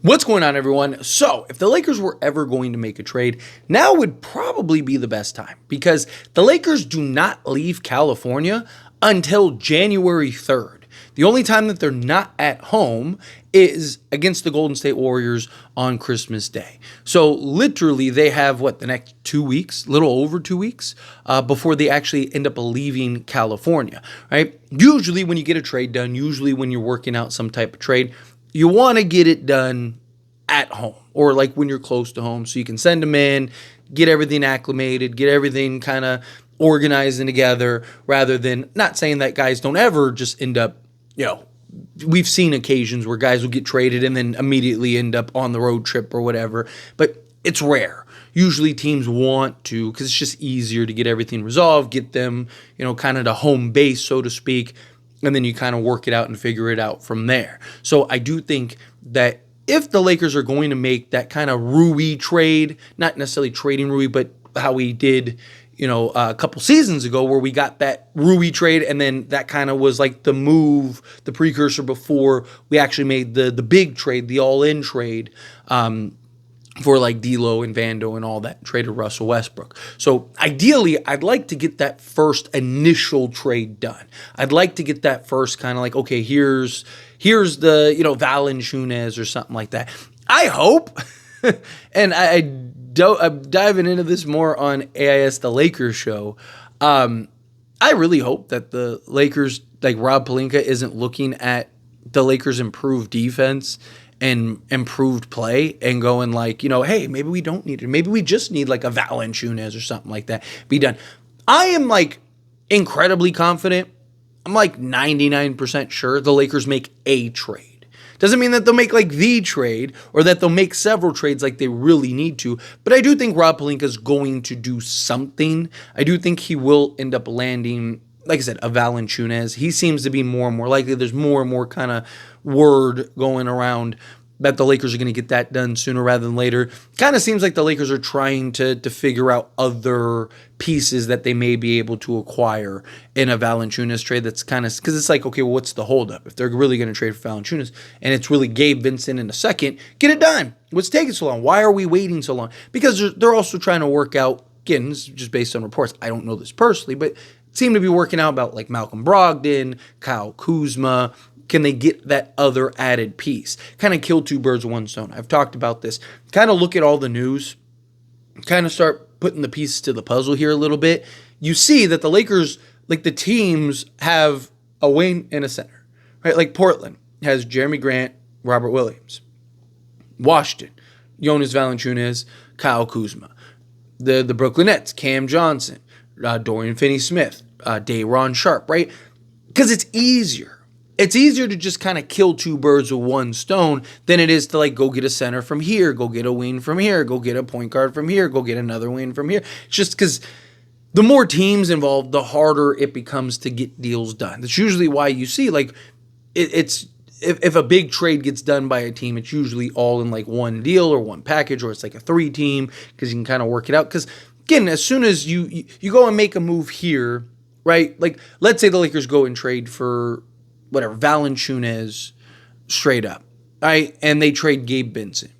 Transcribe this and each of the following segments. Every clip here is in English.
What's going on, everyone? So, if the Lakers were ever going to make a trade, now would probably be the best time because the Lakers do not leave California until January 3rd. The only time that they're not at home is against the Golden State Warriors on Christmas Day. So, literally, they have, the next 2 weeks, little over 2 weeks, before they actually end up leaving California, right? Usually, when you get a trade done, usually when you're working out some type of trade, you want to get it done at home or like when you're close to home so you can send them in, get everything acclimated, get everything kind of organized and together rather than not saying that guys don't ever just end up, we've seen occasions where guys will get traded and then immediately end up on the road trip or whatever, but it's rare. Usually teams want to because it's just easier to get everything resolved, get them, kind of to home base, so to speak. And then you kind of work it out and figure it out from there. So I do think that if the Lakers are going to make that kind of Rui trade, not necessarily trading Rui, but how we did, a couple seasons ago where we got that Rui trade and then that kind of was like the move, the precursor before we actually made the big trade, the all-in trade, for like D'Lo and Vando and all that, traded Russell Westbrook. So ideally, I'd like to get that first initial trade done. I'd like to get that first kind of like, okay, here's the, Valanciunas or something like that. I hope, and I'm diving into this more on AIS The Lakers show. I really hope that the Lakers, like Rob Pelinka, isn't looking at the Lakers' improved defense and improved play and going like, hey, maybe we don't need it. Maybe we just need like a Valanciunas or something like that be done. I am like incredibly confident. I'm like 99% sure the Lakers make a trade. Doesn't mean that they'll make like the trade or that they'll make several trades like they really need to. But I do think Rob Pelinka is going to do something. I do think he will end up landing, like I said, a Valanciunas. He seems to be more and more likely. There's more and more kind of word going around that the Lakers are going to get that done sooner rather than later. Kind of seems like the Lakers are trying to figure out other pieces that they may be able to acquire in a Valanciunas trade. That's kind of, because it's like, okay, well, what's the holdup? If they're really going to trade for Valanciunas and it's really Gabe Vincent in a second, get it done. What's taking so long? Why are we waiting so long? Because they're also trying to work out, again, this is just based on reports. I don't know this personally, but seem to be working out about like Malcolm Brogdon, Kyle Kuzma. Can they get that other added piece? Kind of kill two birds with one stone. I've talked about this. Kind of look at all the news. Kind of start putting the pieces to the puzzle here a little bit. You see that the Lakers, like the teams, have a wing and a center. Right? Like Portland has Jeremy Grant, Robert Williams. Washington, Jonas Valanciunas, Kyle Kuzma. The Brooklyn Nets, Cam Johnson, Dorian Finney-Smith, Day'Ron Sharpe, right? Because it's easier. It's easier to just kind of kill two birds with one stone than it is to like go get a center from here, go get a wing from here, go get a point guard from here, go get another wing from here. It's just because the more teams involved, the harder it becomes to get deals done. That's usually why you see like it's if a big trade gets done by a team, it's usually all in like one deal or one package, or it's like a 3-team because you can kind of work it out. Because again, as soon as you go and make a move here, right? Like let's say the Lakers go and trade for whatever, Valanciunas straight up, right? And they trade Gabe Vincent.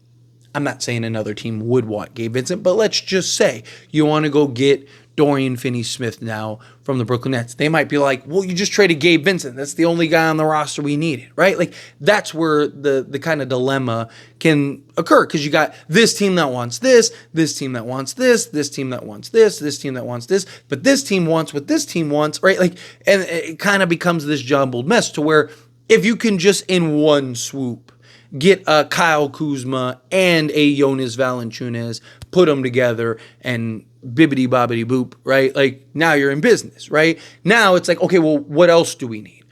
I'm not saying another team would want Gabe Vincent, but let's just say you want to go get Dorian Finney-Smith now from the Brooklyn Nets. They might be like, well, you just traded Gabe Vincent. That's the only guy on the roster we needed, right? Like that's where the kind of dilemma can occur because you got this team that wants this team that wants this team that wants this team that wants this, but this team wants what this team wants, right? Like, and it kind of becomes this jumbled mess to where if you can just in one swoop get a Kyle Kuzma and a Jonas Valanciunas, put them together and bibbity bobbity boop, right? Like now you're in business, right? Now it's like, okay, well, what else do we need?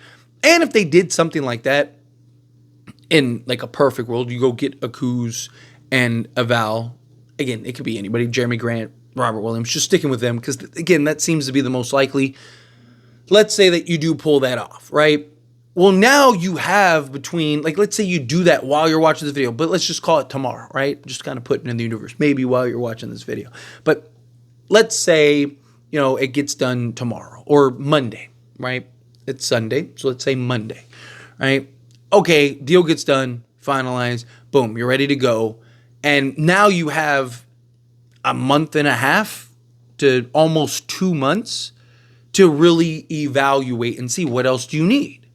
And if they did something like that in like a perfect world, you go get a Kuz and a Val. Again, it could be anybody, Jeremy Grant, Robert Williams, just sticking with them because again, that seems to be the most likely. Let's say that you do pull that off, right? Well, now you have between, like, let's say you do that while you're watching this video, but let's just call it tomorrow, right? Just kind of putting it in the universe, maybe while you're watching this video. But let's say, it gets done tomorrow or Monday, right? It's Sunday, so let's say Monday, right? Okay, deal gets done, finalized, boom, you're ready to go. And now you have a month and a half to almost 2 months to really evaluate and see what else do you need,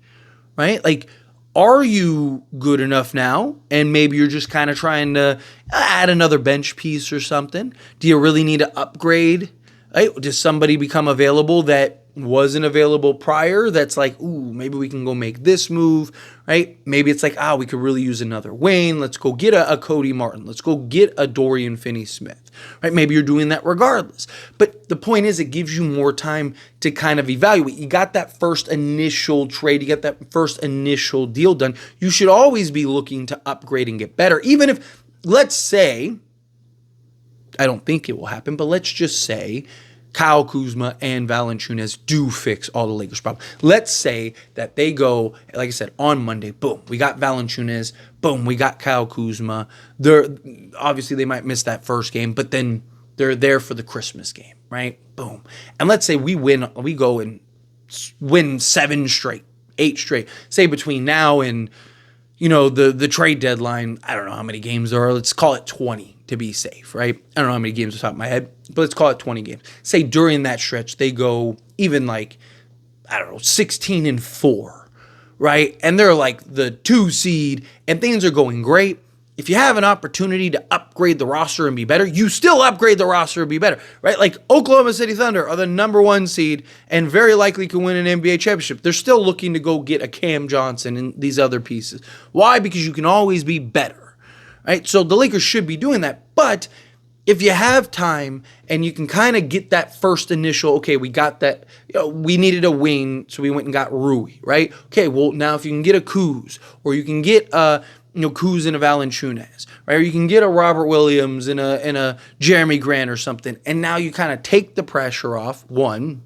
right? Like, are you good enough now? And maybe you're just kind of trying to add another bench piece or something. Do you really need to upgrade? Right? Does somebody become available that wasn't available prior that's like, ooh, maybe we can go make this move, right? Maybe it's like, we could really use another Wayne. Let's go get a Cody Martin. Let's go get a Dorian Finney-Smith, right? Maybe you're doing that regardless. But the point is, it gives you more time to kind of evaluate. You got that first initial trade. You got that first initial deal done. You should always be looking to upgrade and get better. Even if, let's say, I don't think it will happen, but let's just say Kyle Kuzma and Valanciunas do fix all the Lakers' problems. Let's say that they go, like I said, on Monday, boom, we got Valanciunas, boom, we got Kyle Kuzma. Obviously, they might miss that first game, but then they're there for the Christmas game, right? Boom. And let's say we go and win 7 straight, 8 straight. Say between now and, the trade deadline, I don't know how many games there are. Let's call it 20. To be safe, right? I don't know how many games off the top of my head, but let's call it 20 games. Say during that stretch, they go even 16-4, right? And they're like the 2 seed and things are going great. If you have an opportunity to upgrade the roster and be better, you still upgrade the roster and be better, right? Like Oklahoma City Thunder are the number 1 seed and very likely can win an NBA championship. They're still looking to go get a Cam Johnson and these other pieces. Why? Because you can always be better. Right? So the Lakers should be doing that. But if you have time and you can kind of get that first initial, okay, we got that, we needed a wing, so we went and got Rui, right? Okay, well, now if you can get a Kuz, or you can get Kuz and a Valanciunas, right? Or you can get a Robert Williams and a Jeremy Grant or something, and now you kind of take the pressure off, 1.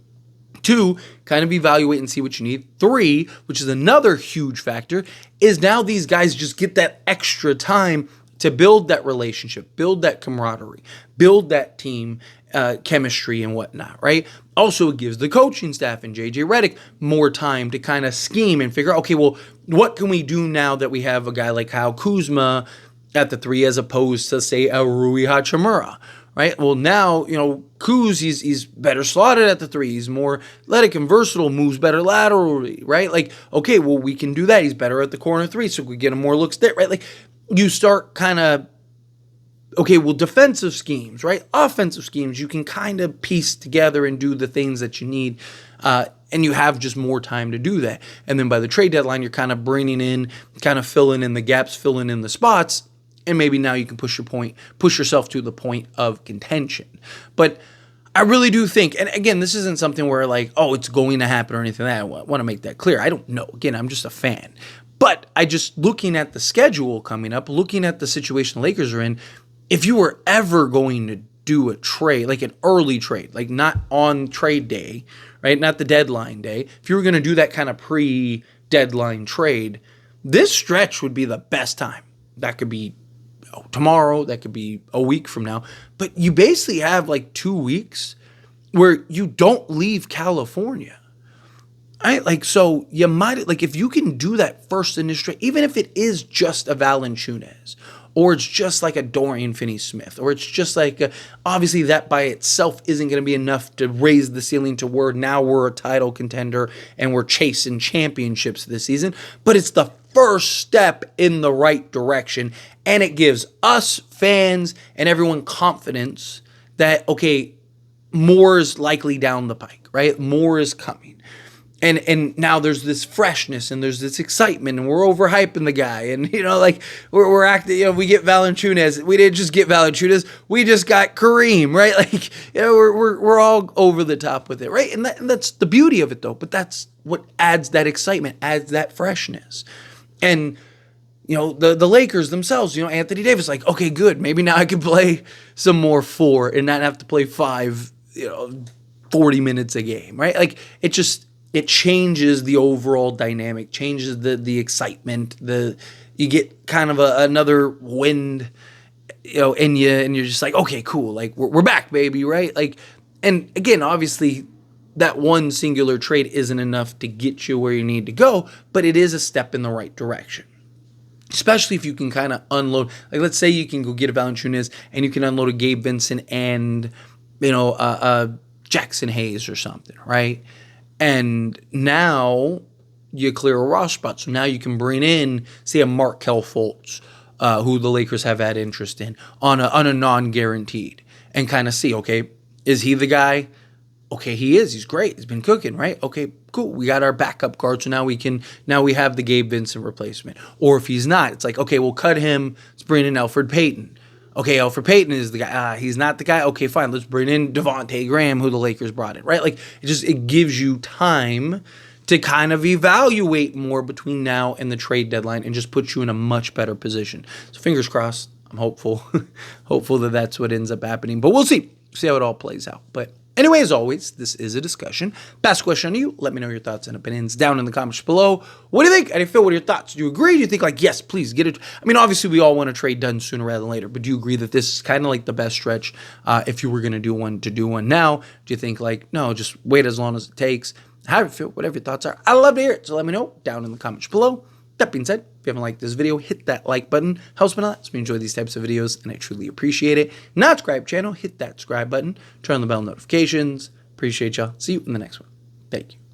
2, kind of evaluate and see what you need. 3, which is another huge factor, is now these guys just get that extra time to build that relationship, build that camaraderie, build that team chemistry and whatnot, right? Also, it gives the coaching staff and JJ Redick more time to kind of scheme and figure out, okay, well, what can we do now that we have a guy like Kyle Kuzma at the 3 as opposed to, say, a Rui Hachimura, right? Well, now, Kuz, he's better slotted at the 3. He's more athletic and versatile, moves better laterally, right? Like, okay, well, we can do that. He's better at the corner 3, so we get him more looks there, right? Like, you start kind of, okay, well, defensive schemes, right? Offensive schemes, you can kind of piece together and do the things that you need, and you have just more time to do that. And then by the trade deadline, you're kind of bringing in, kind of filling in the gaps, filling in the spots, and maybe now you can push yourself to the point of contention. But I really do think, and again, this isn't something where like, it's going to happen or anything like that. I want to make that clear. I don't know. Again, I'm just a fan. But I just, looking at the schedule coming up, looking at the situation the Lakers are in, if you were ever going to do a trade, like an early trade, like not on trade day, right? Not the deadline day. If you were going to do that kind of pre-deadline trade, this stretch would be the best time. That could be tomorrow, that could be a week from now. But you basically have like 2 weeks where you don't leave California. Right? Like, so you might, like, if you can do that first initial, even if it is just a Valanciunas, or it's just like a Dorian Finney-Smith, or it's just like, obviously that by itself isn't going to be enough to raise the ceiling to where now we're a title contender and we're chasing championships this season, but it's the first step in the right direction, and it gives us fans and everyone confidence that, okay, more is likely down the pike, right? More is coming. And now there's this freshness and there's this excitement and we're overhyping the guy and we're acting, we get Valanciunas. We didn't just get Valanciunas, we just got Kareem, right? Like, we're all over the top with it, right? And that's the beauty of it though. But that's what adds that excitement, adds that freshness. And the Lakers themselves, Anthony Davis, like, okay, good, maybe now I can play some more 4 and not have to play 5, 40 minutes a game, right? Like, it changes the overall dynamic, changes the excitement. You get kind of another wind, in you, and you're just like, okay, cool, like we're back, baby, right? Like, and again, obviously, that one singular trade isn't enough to get you where you need to go, but it is a step in the right direction. especially if you can kind of unload. Like, let's say you can go get a Valanciunas and you can unload a Gabe Vincent and, Jackson Hayes or something, right? And now you clear a roster spot. So now you can bring in, say, a Markelle Fultz, who the Lakers have had interest in, on a non-guaranteed, and kind of see, okay, is he the guy? Okay, he is. He's great. He's been cooking, right? Okay, cool. We got our backup card, so now we have the Gabe Vincent replacement. Or if he's not, it's like, okay, we'll cut him. Let's bring in Elfrid Payton. Okay, Elfrid Payton is the guy. He's not the guy. Okay, fine. Let's bring in Devontae Graham, who the Lakers brought in, right? Like, it gives you time to kind of evaluate more between now and the trade deadline and just put you in a much better position. So fingers crossed. I'm hopeful. Hopeful that that's what ends up happening. But we'll see. See how it all plays out. But anyway, as always, this is a discussion. Pass a question to you. Let me know your thoughts and opinions down in the comments below. What do you think? How do you feel? What are your thoughts? Do you agree? Do you think, like, yes, please get it? I mean, obviously, we all want a trade done sooner rather than later, but do you agree that this is kind of like the best stretch if you were going to do one now? Do you think, like, no, just wait as long as it takes? How do you feel? Whatever your thoughts are. I'd love to hear it. So let me know down in the comments below. That being said, if you haven't liked this video, hit that like button. Helps me a lot. So we enjoy these types of videos, and I truly appreciate it. Not subscribe channel, hit that subscribe button. Turn on the bell notifications. Appreciate y'all. See you in the next one. Thank you.